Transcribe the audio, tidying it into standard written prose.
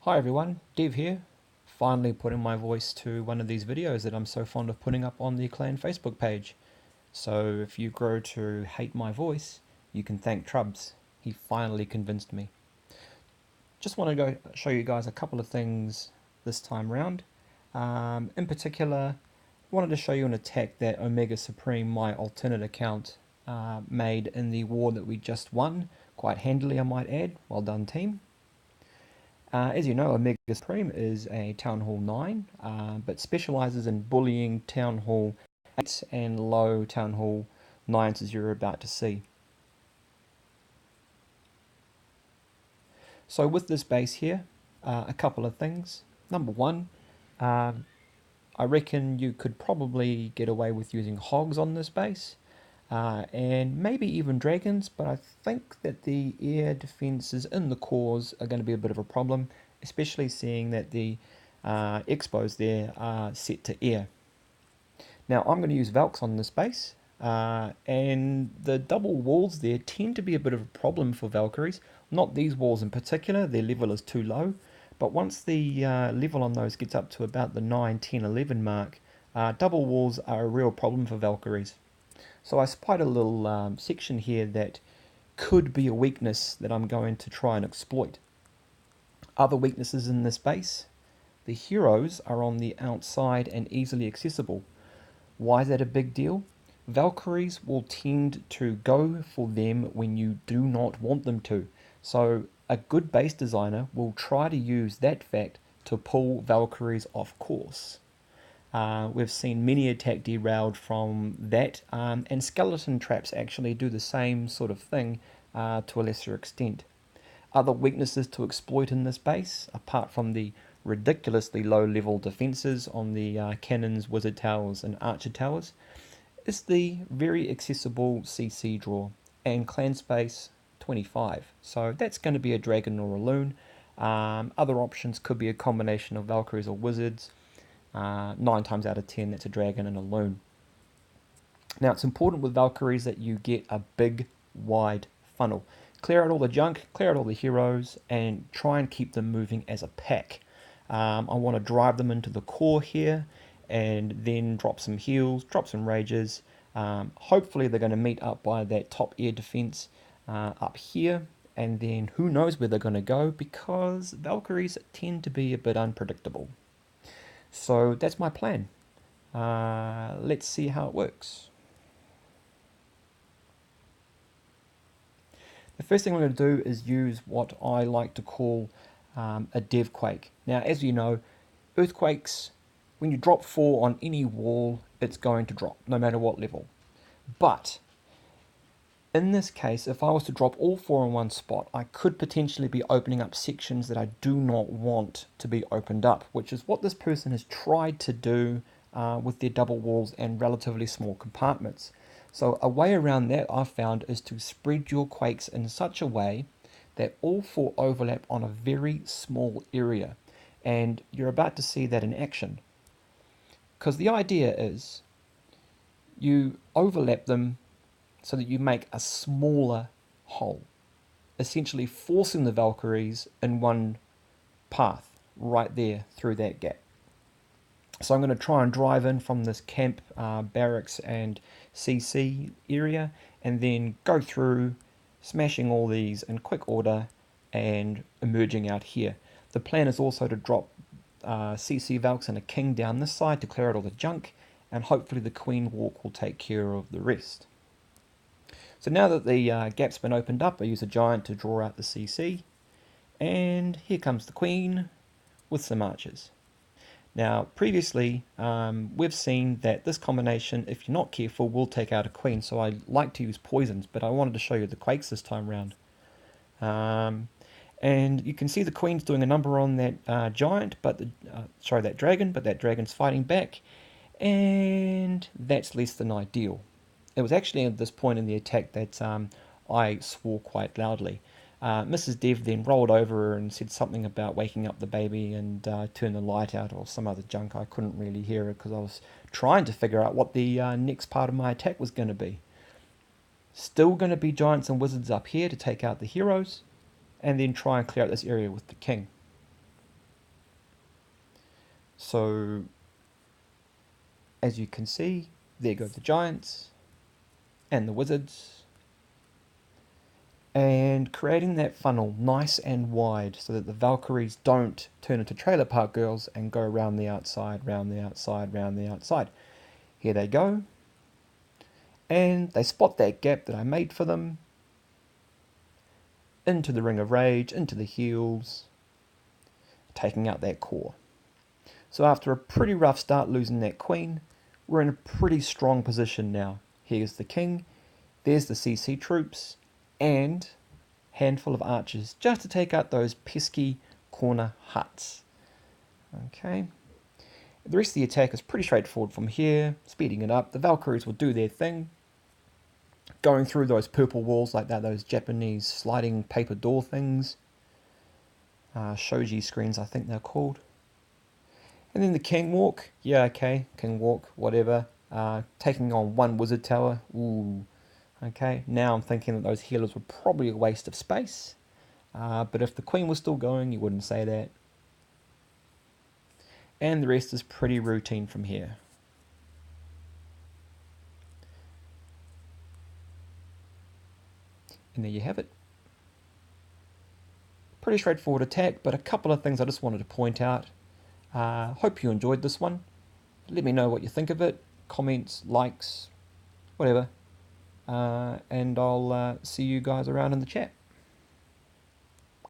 Hi everyone, Dev here. Finally putting my voice to one of these videos that I'm so fond of putting up on the Clan Facebook page. So if you grow to hate my voice, you can thank Trubs. He finally convinced me. Just want to go show you guys a couple of things this time round. In particular, wanted to show you an attack that Omega Supreme, my alternate account, made in the war that we just won. Quite handily, I might add. Well done, team. As you know, Omega Supreme is a Town Hall 9, but specializes in bullying Town Hall 8s and low Town Hall 9s as you're about to see. So with this base here, a couple of things. Number one, um, I reckon you could probably get away with using hogs on this base, and maybe even dragons, but I think that the air defenses in the cores are going to be a bit of a problem, especially seeing that the expos there are set to air. Now I'm going to use Valks on this base, and the double walls there tend to be a bit of a problem for Valkyries. Not these walls in particular, their level is too low, but once the level on those gets up to about the 9, 10, 11 mark, double walls are a real problem for Valkyries. So I spied a little section here that could be a weakness that I'm going to try and exploit. Other weaknesses in this base: the heroes are on the outside and easily accessible. Why is that a big deal? Valkyries will tend to go for them when you do not want them to. So a good base designer will try to use that fact to pull Valkyries off course. We've seen many attack derailed from that, and skeleton traps actually do the same sort of thing to a lesser extent. Other weaknesses to exploit in this base, apart from the ridiculously low level defenses on the cannons, wizard towers, and archer towers, is the very accessible CC draw and clan space 25. So that's going to be a dragon or a loon. Other options could be a combination of Valkyries or wizards. 9 times out of 10, that's a dragon and a loon. Now, it's important with Valkyries that you get a big, wide funnel. Clear out all the junk, clear out all the heroes, and try and keep them moving as a pack. I want to drive them into the core here, and then drop some heals, drop some rages. Hopefully they're going to meet up by that top air defense up here, and then who knows where they're going to go, because Valkyries tend to be a bit unpredictable. So that's my plan. Let's see how it works. The first thing I'm going to do is use what I like to call a Dev-Quake. Now, as you know, earthquakes, when you drop 4 on any wall, it's going to drop, no matter what level. But in this case, if I was to drop all 4 in one spot, I could potentially be opening up sections that I do not want to be opened up, which is what this person has tried to do with their double walls and relatively small compartments. So a way around that I've found is to spread your quakes in such a way that all 4 overlap on a very small area. And you're about to see that in action. Because the idea is you overlap them so that you make a smaller hole, essentially forcing the Valkyries in one path right there through that gap. So I'm going to try and drive in from this camp, barracks and CC area, and then go through, smashing all these in quick order and emerging out here. The plan is also to drop CC Valks and a King down this side to clear out all the junk, and hopefully the Queen Walk will take care of the rest. So now that the gap's been opened up, I use a giant to draw out the CC, and here comes the Queen with some archers. Now, previously, we've seen that this combination, if you're not careful, will take out a queen, so I like to use poisons, but I wanted to show you the quakes this time round. And you can see the queen's doing a number on that giant, but that dragon, but that dragon's fighting back, and that's less than ideal. It was actually at this point in the attack that I swore quite loudly. Mrs. Dev then rolled over and said something about waking up the baby and turn the light out or some other junk. I couldn't really hear it because I was trying to figure out what the next part of my attack was going to be. Still going to be giants and wizards up here to take out the heroes, and then try and clear out this area with the king. So, as you can see, there go the giants and the wizards, and creating that funnel nice and wide so that the Valkyries don't turn into trailer park girls and go round the outside, round the outside, round the outside. Here they go, and they spot that gap that I made for them, into the Ring of Rage, into the heals, taking out that core. So after a pretty rough start losing that queen, we're in a pretty strong position now. Here's the king, there's the CC troops, and handful of archers just to take out those pesky corner huts. Okay. The rest of the attack is pretty straightforward from here, speeding it up. The Valkyries will do their thing, going through those purple walls like that, those Japanese sliding paper door things. Shoji screens, I think they're called. And then the King Walk, yeah, okay, King Walk, whatever. Taking on one wizard tower, ooh. Okay, now I'm thinking that those healers were probably a waste of space. But if the Queen was still going, you wouldn't say that. And the rest is pretty routine from here. And there you have it. Pretty straightforward attack, but a couple of things I just wanted to point out. Hope you enjoyed this one. Let me know what you think of it. Comments, likes, whatever. And I'll see you guys around in the chat.